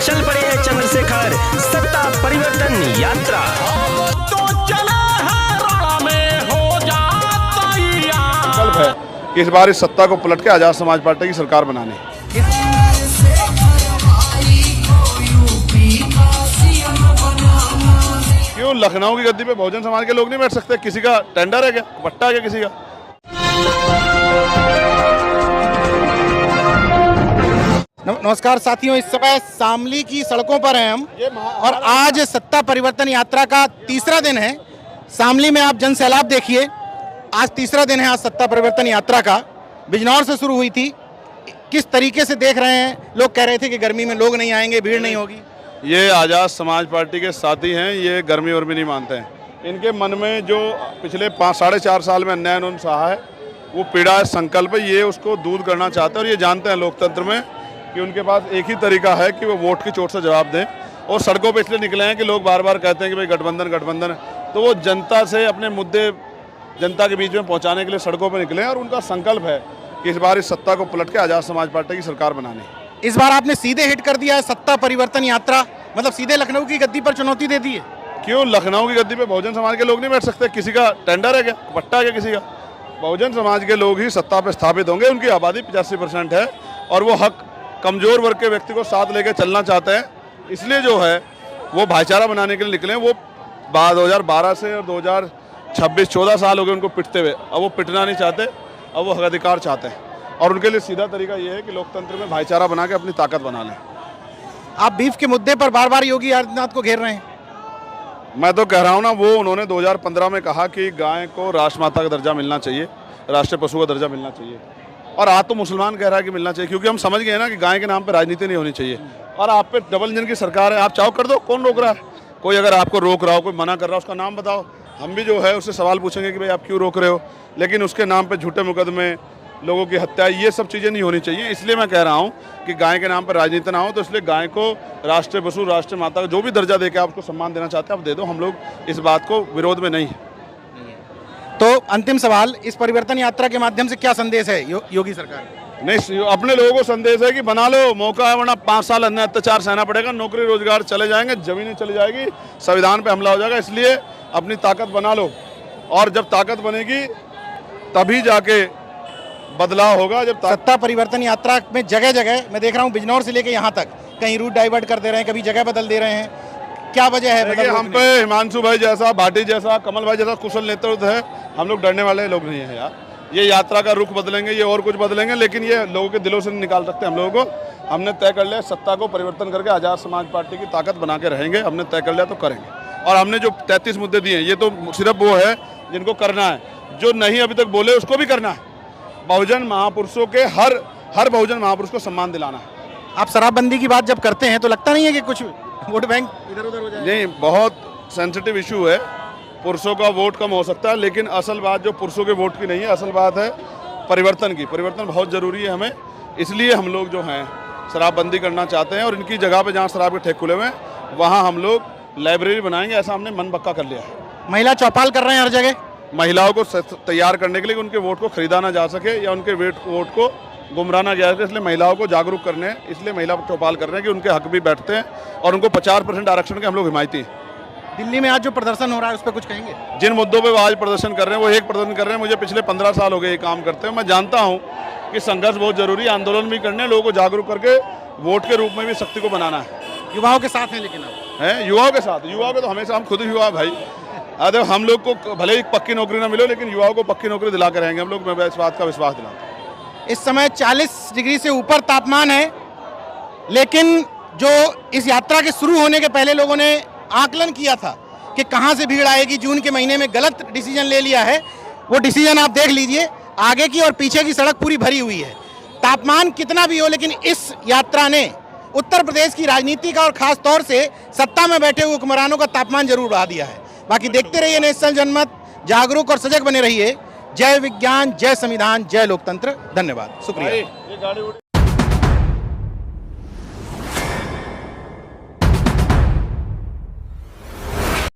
चल पड़े हैं चंद्रशेखर सत्ता परिवर्तन यात्रा। तो चले हैं रण में हो जाता संकल्प है कि इस बार इस सत्ता को पलट के आजाद समाज पार्टी की सरकार बनानी। क्यों लखनऊ की गद्दी पे बहुजन समाज के लोग नहीं बैठ सकते? किसी का टेंडर है क्या? पट्टा है क्या किसी का? नमस्कार साथियों, इस समय शामली की सड़कों पर हैं हम और आज सत्ता परिवर्तन यात्रा का तीसरा दिन है। शामली में आप जन सैलाब देखिए, आज तीसरा दिन है आज सत्ता परिवर्तन यात्रा का। बिजनौर से शुरू हुई थी। किस तरीके से देख रहे हैं? लोग कह रहे थे कि गर्मी में लोग नहीं आएंगे, भीड़ नहीं होगी। ये आजाद समाज पार्टी के साथी हैं, ये गर्मी और भी नहीं मानते हैं। इनके मन में जो पिछले 5-4.5 साल में अन्याय उन्होंने सहा है, वो पीड़ा है, संकल्प है, ये उसको दूर करना चाहते हैं। और ये जानते हैं लोकतंत्र में कि उनके पास एक ही तरीका है कि वो वोट की चोट से जवाब दें। और सड़कों पे इसलिए निकले हैं कि लोग बार बार कहते हैं कि भाई गठबंधन गठबंधन, तो वो जनता से अपने मुद्दे जनता के बीच में पहुंचाने के लिए सड़कों पर निकले हैं। और उनका संकल्प है कि इस बार इस सत्ता को पलट के आजाद समाज पार्टी की सरकार बनानी। इस बार आपने सीधे हिट कर दिया है सत्ता परिवर्तन यात्रा, मतलब सीधे लखनऊ की गद्दी पर चुनौती दे दी है। क्यों लखनऊ की गद्दी पे बहुजन समाज के लोग नहीं बैठ सकते? किसी का टेंडर है क्या? पट्टा है क्या किसी का? बहुजन समाज के लोग ही सत्ता पे स्थापित होंगे। उनकी आबादी 85% है और वो हक कमजोर वर्ग के व्यक्ति को साथ लेकर चलना चाहते हैं। इसलिए जो है वो भाईचारा बनाने के लिए निकले। वो 2012 से और 2026 14 साल हो गए उनको पिटते हुए। अब वो पिटना नहीं चाहते, अब वो हक अधिकार चाहते हैं। और उनके लिए सीधा तरीका ये है कि लोकतंत्र में भाईचारा बना के अपनी ताकत बना लें। आप बीफ के मुद्दे पर बार बार योगी आदित्यनाथ को घेर रहे हैं। मैं तो कह रहा हूँ ना, वो उन्होंने 2015 में कहा कि गाय को राष्ट्रमाता का दर्जा मिलना चाहिए, राष्ट्रीय पशु का दर्जा मिलना चाहिए। और आज तो मुसलमान कह रहा है कि मिलना चाहिए, क्योंकि हम समझ गए ना कि गाय के नाम पर राजनीति नहीं होनी चाहिए। और आप पे डबल इंजन की सरकार है, आप चाहो कर दो, कौन रोक रहा है? कोई अगर आपको रोक रहा हो, कोई मना कर रहा हो, उसका नाम बताओ। हम भी जो है उससे सवाल पूछेंगे कि भाई आप क्यों रोक रहे हो। लेकिन उसके नाम पर झूठे मुकदमे, लोगों की हत्या, ये सब चीज़ें नहीं होनी चाहिए। इसलिए मैं कह रहा हूँ कि गाय के नाम पर राजनीति ना हो। तो इसलिए गाय को राष्ट्रीय पशु, राष्ट्रीय माता का जो भी दर्जा देकर आप उसको सम्मान देना चाहते हैं आप दे दो। हम लोग इस बात को विरोध में नहीं है। तो अंतिम सवाल, इस परिवर्तन यात्रा के माध्यम से क्या संदेश है योगी सरकार? नहीं, अपने लोगों को संदेश है कि बना लो, मौका है, वरना 5 साल अन्य अत्याचार सहना पड़ेगा, नौकरी रोजगार चले जाएंगे, जमीनें चली जाएगी, संविधान पे हमला हो जाएगा। इसलिए अपनी ताकत बना लो। और जब ताकत बनेगी तभी जाके बदलाव होगा। जब सत्ता परिवर्तन यात्रा में जगह जगह मैं देख रहा हूँ, बिजनौर से लेकर यहाँ तक कहीं रूट डाइवर्ट कर दे रहे हैं, कभी जगह बदल दे रहे हैं, क्या वजह है? देखिए, हम पे हिमांशु भाई जैसा, भाटी जैसा, कमल भाई जैसा कुशल नेतृत्व है। हम लोग डरने वाले लोग नहीं हैं यार। ये यात्रा का रुख बदलेंगे, ये और कुछ बदलेंगे, लेकिन ये लोगों के दिलों से नहीं निकाल सकते हम लोगों को। हमने तय कर लिया सत्ता को परिवर्तन करके आजाद समाज पार्टी की ताकत बना के रहेंगे। हमने तय कर लिया तो करेंगे। और हमने जो 33 मुद्दे दिए हैं, ये तो सिर्फ वो है जिनको करना है। जो नहीं अभी तक बोले उसको भी करना है। बहुजन महापुरुषों के हर बहुजन महापुरुष को सम्मान दिलाना है। आप शराबबंदी की बात जब करते हैं तो लगता नहीं है कि कुछ वोट बैंक इधर उधर हो जाए? नहीं, बहुत सेंसिटिव इशू है। पुरुषों का वोट कम हो सकता है, लेकिन असल बात जो पुरुषों के वोट की नहीं है, असल बात है परिवर्तन की। परिवर्तन बहुत ज़रूरी है हमें। इसलिए हम लोग जो हैं शराबबंदी करना चाहते हैं। और इनकी जगह पे जहाँ शराब के ठेके खुले हुए हैं वहाँ हम लोग लाइब्रेरी बनाएंगे, ऐसा हमने मन पक्का कर लिया है। महिला चौपाल कर रहे हैं हर जगह महिलाओं को तैयार करने के लिए, उनके वोट को खरीदा ना जा सके या उनके वोट को गुमराह ना किया जाए, इसलिए महिलाओं को जागरूक करने हैं। इसलिए महिला चौपाल कर रहे हैं कि उनके हक भी बैठते हैं और उनको 50% आरक्षण के हम लोग हिमायती हैं। दिल्ली में आज जो प्रदर्शन हो रहा है उस पर कुछ कहेंगे? जिन मुद्दों पे वो आज प्रदर्शन कर रहे हैं वो एक प्रदर्शन कर रहे हैं। मुझे पिछले 15 साल हो गए ये काम करते हैं। मैं जानता हूँ कि संघर्ष बहुत जरूरी है, आंदोलन भी करने, लोगों को जागरूक करके वोट के रूप में भी शक्ति को बनाना है। युवाओं के साथ हैं, लेकिन आप हैं युवाओं के साथ। युवाओं के तो हमेशा हम खुद ही युवा भाई। अरे हम लोग को भले ही पक्की नौकरी ना मिले, लेकिन युवाओं को पक्की नौकरी दिला के रहेंगे हम लोग। मैं इस बात का विश्वास दिलाता हूँ। इस समय 40 डिग्री से ऊपर तापमान है, लेकिन जो इस यात्रा के शुरू होने के पहले लोगों ने आकलन किया था कि कहां से भीड़ आएगी, जून के महीने में गलत डिसीजन ले लिया है। वो डिसीजन आप देख लीजिए, आगे की और पीछे की सड़क पूरी भरी हुई है। तापमान कितना भी हो, लेकिन इस यात्रा ने उत्तर प्रदेश की राजनीति का और खास तौर से सत्ता में बैठे हुए हुक्मरानों का तापमान जरूर बढ़ा दिया है। बाकी देखते रहिए नेशनल जनमत, जागरूक और सजग बने रहिए। जय विज्ञान, जय संविधान, जय लोकतंत्र। धन्यवाद, शुक्रिया।